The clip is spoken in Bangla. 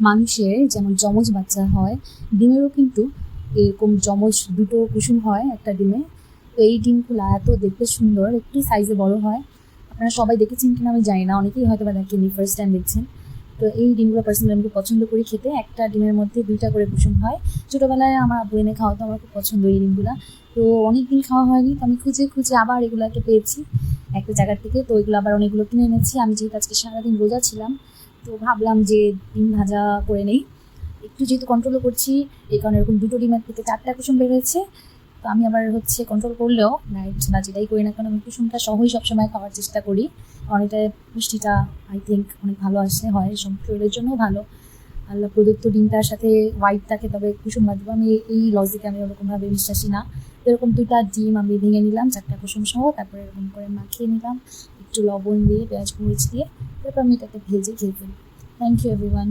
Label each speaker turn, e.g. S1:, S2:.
S1: মানুষের যেমন যমজ বাচ্চা হয়, ডিমেরও কিন্তু এরকম যমজ দুটো কুসুম হয় একটা ডিমে। তো এই ডিমগুলো এত দেখতে সুন্দর, একটু সাইজে বড় হয়। আপনারা সবাই দেখেছেন কিনা আমি জানি না, অনেকেই হয়তো বা দেখেনি, ফার্স্ট টাইম দেখছেন। তো এই ডিমগুলো পার্সোনালি আমি খুব পছন্দ করি খেতে। একটা ডিমের মধ্যে 2টা করে কুসুম হয়। ছোটোবেলায় আমার আব্বু এনে খাওয়াতো, আমার খুব পছন্দ এই ডিমগুলো। তো অনেক দিন খাওয়া হয়নি, তো আমি খুঁজে খুঁজে আবার এগুলোকে পেয়েছি একটা জায়গার থেকে। তো এগুলো আবার অনেকগুলো কিনে এনেছি। আমি যেহেতু আজকে সারাদিন রোজা ছিলাম, তো ভাবলাম যে ডিম ভাজা করে নেই। একটু যেহেতু কন্ট্রোলও করছি, এই কারণে এরকম 2টো ডিমের থেকে 4টা কুসুম বেরোয়েছে। তো আমি আবার কন্ট্রোল করলেও ডায়েট বা যেটাই করি না কেন, আমি কুসুমটা সহই সবসময় খাওয়ার চেষ্টা করি। অনেকটা পুষ্টিটা আই থিঙ্ক অনেক ভালো আসে, হয় শরীরের জন্যও ভালো। আল্লাহ প্রদত্ত ডিমটার সাথে হোয়াইট থাকে, তবে কুসুম বাদ দেবো, আমি এই লজিকে আমি ওরকমভাবে বিশ্বাসী না। তো এরকম 2টা ডিম আমি ভেঙে নিলাম 4টা কুসুম সহ, তারপরে এরকম করে মাখিয়ে নিলাম একটু লবণ দিয়ে, পেঁয়াজ মরিচ দিয়ে। তারপর আমি এটাকে ভেজে খেয়ে ফেলি। Thank you everyone.